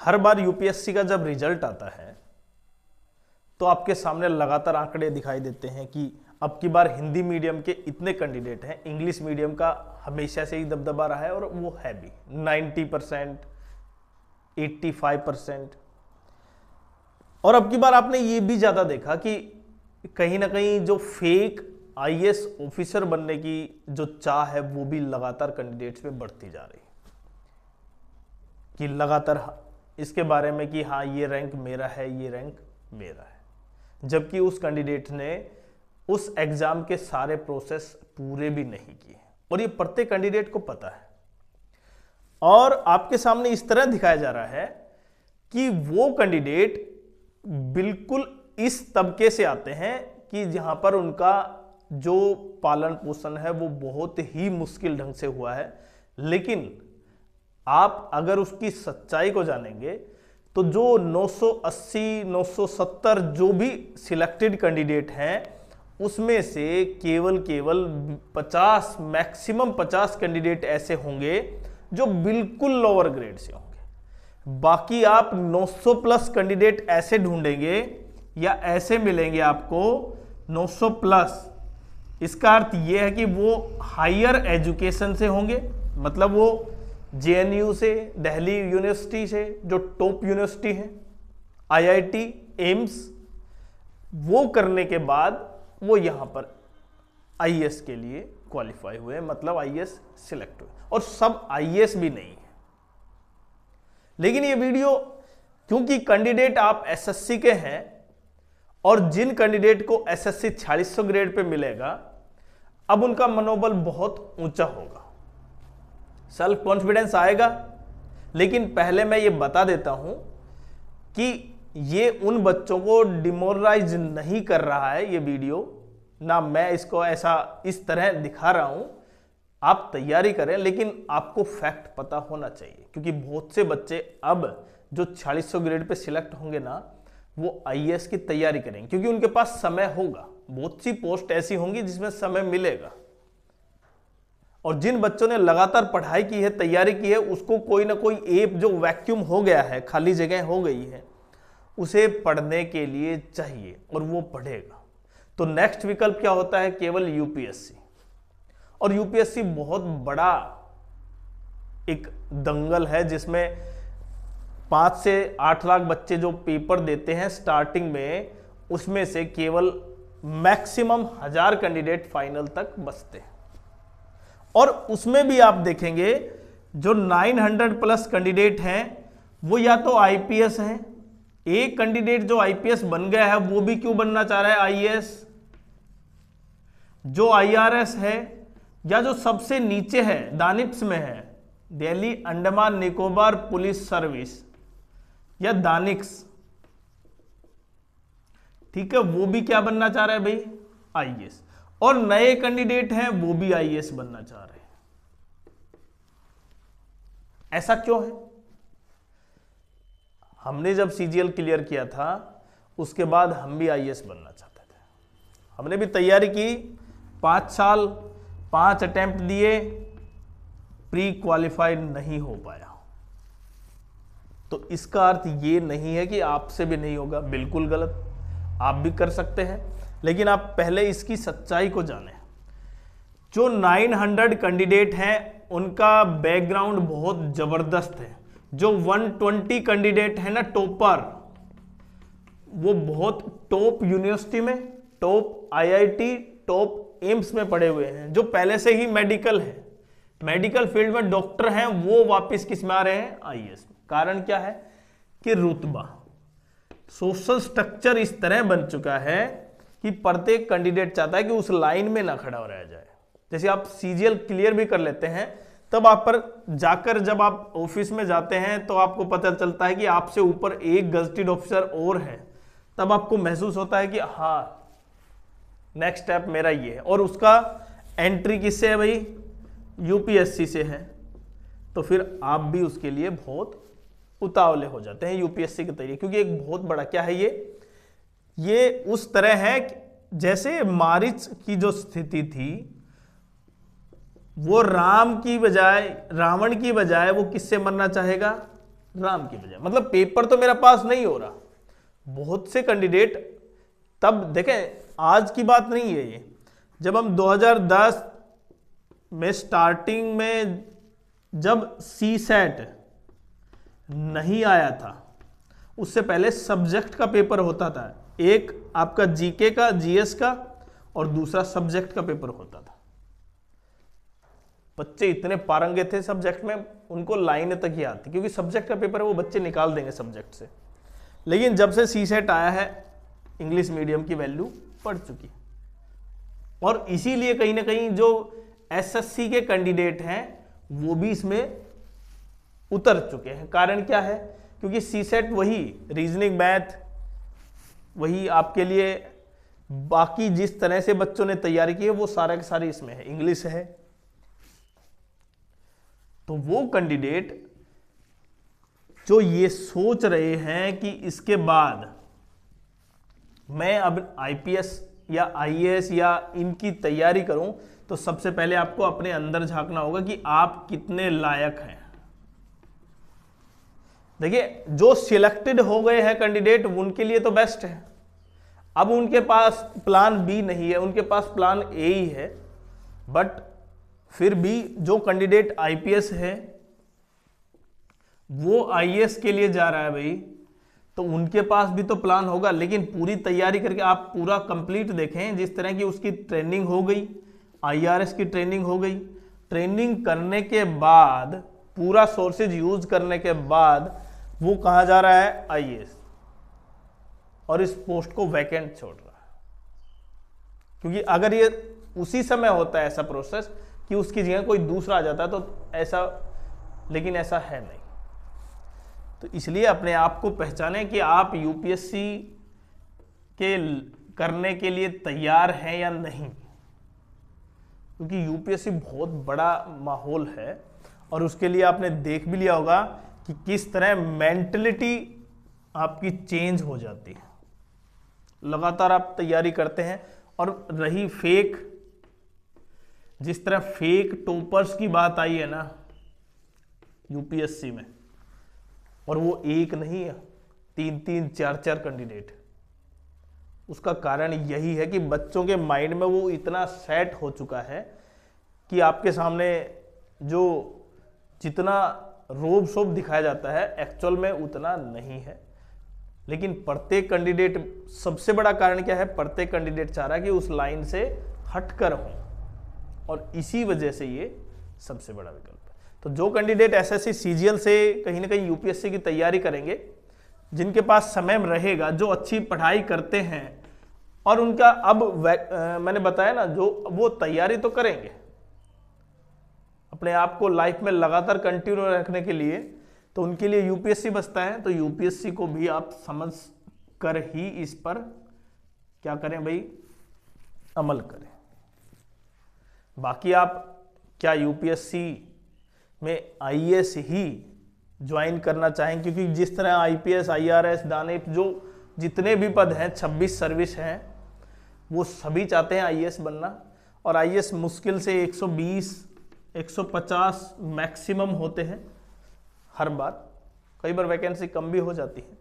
हर बार UPSC का जब result आता है तो आपके सामने लगातार आंकड़े दिखाई देते हैं कि अब की बार हिंदी मीडियम के इतने कैंडिडेट हैं, इंग्लिश मीडियम का हमेशा से ही दबदबा रहा है और वो है भी 90%, 85%। और अब की बार आपने ये भी ज़्यादा देखा कि कहीं ना कहीं जो फेक आईएएस ऑफिसर बनने की जो चाह है वो भी लगातार कैंडिडेट्स में बढ़ती जा रही है, कि लगातार इसके बारे में कि हाँ ये रैंक मेरा है, ये रैंक मेरा है, जबकि उस कैंडिडेट ने उस एग्जाम के सारे प्रोसेस पूरे भी नहीं किए और ये प्रत्येक कैंडिडेट को पता है। और आपके सामने इस तरह दिखाया जा रहा है कि वो कैंडिडेट बिल्कुल इस तबके से आते हैं कि जहां पर उनका जो पालन पोषण है वो बहुत ही मुश्किल ढंग से हुआ है, लेकिन आप अगर उसकी सच्चाई को जानेंगे तो जो 980, 970 जो भी सिलेक्टेड कैंडिडेट हैं उसमें से केवल 50, मैक्सिमम 50 कैंडिडेट ऐसे होंगे जो बिल्कुल लोअर ग्रेड से होंगे। बाकी आप 900 प्लस कैंडिडेट ऐसे ढूंढेंगे या ऐसे मिलेंगे आपको 900 प्लस। इसका अर्थ यह है कि वो हायर एजुकेशन से होंगे, मतलब वो जेएनयू से, दिल्ली यूनिवर्सिटी से, जो टॉप यूनिवर्सिटी है, आईआईटी, एम्स, वो करने के बाद वो यहां पर आईएएस के लिए क्वालिफाई हुए, मतलब आईएएस सिलेक्ट हुए। और सब आईएएस भी नहीं है। लेकिन ये वीडियो क्योंकि कैंडिडेट आप एसएससी के हैं और जिन कैंडिडेट को एसएससी 4600 ग्रेड पे मिलेगा, अब उनका मनोबल बहुत ऊंचा होगा, सेल्फ कॉन्फिडेंस आएगा। लेकिन पहले मैं ये बता देता हूं कि ये उन बच्चों को डिमोरलाइज नहीं कर रहा है ये वीडियो, ना मैं इसको ऐसा इस तरह दिखा रहा हूं। आप तैयारी करें, लेकिन आपको फैक्ट पता होना चाहिए, क्योंकि बहुत से बच्चे अब जो 4600 ग्रेड पे सिलेक्ट होंगे ना, वो आईएएस की तैयारी करेंगे, क्योंकि उनके पास समय होगा। बहुत सी पोस्ट ऐसी होंगी जिसमें समय मिलेगा। और जिन बच्चों ने लगातार पढ़ाई की है, तैयारी की है, उसको कोई ना कोई एक जो वैक्यूम हो गया है, खाली जगह हो गई है, उसे पढ़ने के लिए चाहिए और वो पढ़ेगा। तो नेक्स्ट विकल्प क्या होता है? केवल यूपीएससी। और यूपीएससी बहुत बड़ा एक दंगल है जिसमें 5 से 8 लाख बच्चे जो पेपर देते हैं स्टार्टिंग में, उसमें से केवल मैक्सिमम 1000 कैंडिडेट फाइनल तक बचते हैं। और उसमें भी आप देखेंगे जो 900 प्लस कैंडिडेट हैं वो या तो आईपीएस हैं। एक कैंडिडेट जो आईपीएस बन गया है वो भी क्यों बनना चाह रहा है आईएएस, जो आईआरएस है, या जो सबसे नीचे है दानिप्स में है, दिल्ली अंडमान निकोबार पुलिस सर्विस या दानिक्स, ठीक है, वो भी क्या बनना चाह रहा है भाई? आईएएस। और नए कैंडिडेट हैं वो भी आईएएस बनना चाह रहे हैं। ऐसा क्यों है? हमने जब सीजीएल क्लियर किया था उसके बाद हम भी आईएएस बनना चाहते थे। हमने भी तैयारी की, 5 साल 5 अटेम्प्ट दिए, प्री क्वालिफाइड नहीं हो पाया। तो इसका अर्थ ये नहीं है कि आपसे भी नहीं होगा, बिल्कुल गलत, आप भी कर सकते हैं। लेकिन आप पहले इसकी सच्चाई को जानें। जो 900 कैंडिडेट हैं उनका बैकग्राउंड बहुत जबरदस्त है। जो 120 कैंडिडेट है ना टॉपर, वो बहुत टॉप यूनिवर्सिटी में, टॉप आईआईटी, टॉप एम्स में पढ़े हुए हैं, जो पहले से ही मेडिकल है, मेडिकल फील्ड में डॉक्टर हैं, वो वापस किस में आ रहे हैं? आईएएस में। कारण क्या है? कि रुतबा, सोशल स्ट्रक्चर इस तरह बन चुका है कि प्रत्येक कैंडिडेट चाहता है कि उस लाइन में ना खड़ा रह जाए। जैसे आप सीजीएल क्लियर भी कर लेते हैं, तब आप पर जाकर जब आप ऑफिस में जाते हैं तो आपको पता चलता है कि आपसे ऊपर एक गजेटेड ऑफिसर और है, तब आपको महसूस होता है कि हाँ नेक्स्ट स्टेप मेरा ये है। और उसका एंट्री किससे है भाई? यूपीएससी से है। तो फिर आप भी उसके लिए बहुत उतावले हो जाते हैं यूपीएससी के तरीके, क्योंकि एक बहुत बड़ा क्या है, ये उस तरह है जैसे मारीच की जो स्थिति थी, वो रावण की बजाय वो किससे मरना चाहेगा? राम की बजाय, मतलब पेपर तो मेरा पास नहीं हो रहा। बहुत से कैंडिडेट, तब देखें आज की बात नहीं है ये, जब हम 2010 में स्टार्टिंग में जब CSAT नहीं आया था, उससे पहले सब्जेक्ट का पेपर होता था, एक आपका जीके का, जीएस का, और दूसरा सब्जेक्ट का पेपर होता था। बच्चे इतने पारंगे थे सब्जेक्ट में, उनको लाइन तक ही आती, क्योंकि सब्जेक्ट का पेपर है वो बच्चे निकाल देंगे सब्जेक्ट से। लेकिन जब से CSAT आया है, इंग्लिश मीडियम की वैल्यू बढ़ चुकी, और इसीलिए कहीं ना कहीं जो SSC के कैंडिडेट हैं वो भी इसमें उतर चुके हैं। कारण क्या है? क्योंकि CSAT वही रीजनिंग, मैथ, वही आपके लिए बाकी जिस तरह से बच्चों ने तैयारी की है वो सारा के सारे इसमें है, इंग्लिश है। तो वो कैंडिडेट जो ये सोच रहे हैं कि इसके बाद मैं अब IPS या IAS या इनकी तैयारी करूं, तो सबसे पहले आपको अपने अंदर झांकना होगा कि आप कितने लायक हैं। देखिए, जो सिलेक्टेड हो गए हैं कैंडिडेट, उनके लिए तो बेस्ट है। अब उनके पास प्लान B नहीं है, उनके पास प्लान A ही है। बट फिर भी जो कैंडिडेट IPS है वो IAS के लिए जा रहा है भाई, तो उनके पास भी तो प्लान होगा। लेकिन पूरी तैयारी करके आप पूरा कंप्लीट देखें, जिस तरह की उसकी ट्रेनिंग हो गई, IRS की ट्रेनिंग हो गई, ट्रेनिंग करने के बाद, पूरा सोर्सेज यूज करने के बाद वो कहाँ जा रहा है? IAS, और इस पोस्ट को वैकेंट छोड़ रहा है। क्योंकि अगर ये उसी समय होता है ऐसा प्रोसेस कि उसकी जगह कोई दूसरा आ जाता है तो ऐसा, लेकिन ऐसा है नहीं। तो इसलिए अपने आप को पहचानें कि आप UPSC के करने के लिए तैयार हैं या नहीं, क्योंकि UPSC बहुत बड़ा माहौल है, और उसके लिए आपने देख भी लिया होगा कि किस तरह मेंटलिटी आपकी चेंज हो जाती है। लगातार आप तैयारी करते हैं, और रही फेक, जिस तरह फेक टॉपर्स की बात आई है ना UPSC में, और वो एक नहीं है, 3-3, 4-4 कैंडिडेट। उसका कारण यही है कि बच्चों के माइंड में वो इतना सेट हो चुका है कि आपके सामने जो जितना रोब शोब दिखाया जाता है, एक्चुअल में उतना नहीं है। लेकिन प्रत्येक कैंडिडेट, सबसे बड़ा कारण क्या है? प्रत्येक कैंडिडेट चाह रहा है कि उस लाइन से हटकर हो, और इसी वजह से ये सबसे बड़ा विकल्प है। तो जो कैंडिडेट SSC CGL से कहीं ना कहीं UPSC की तैयारी करेंगे, जिनके पास समय रहेगा, जो अच्छी पढ़ाई करते हैं, और उनका अब मैंने बताया ना, जो वो तैयारी तो करेंगे अपने आप को लाइफ में लगातार कंटिन्यू रखने के लिए, तो उनके लिए UPSC बचता है। तो UPSC को भी आप समझ कर ही इस पर क्या करें भाई? अमल करें। बाकी आप क्या UPSC में IAS ही ज्वाइन करना चाहें? क्योंकि जिस तरह IPS, IRS, दाने, जो जितने भी पद हैं, 26 सर्विस हैं, वो सभी चाहते हैं IAS बनना। और IAS मुश्किल से 120, 150 मैक्सिमम होते हैं हर बार, कई बार वैकेंसी कम भी हो जाती है।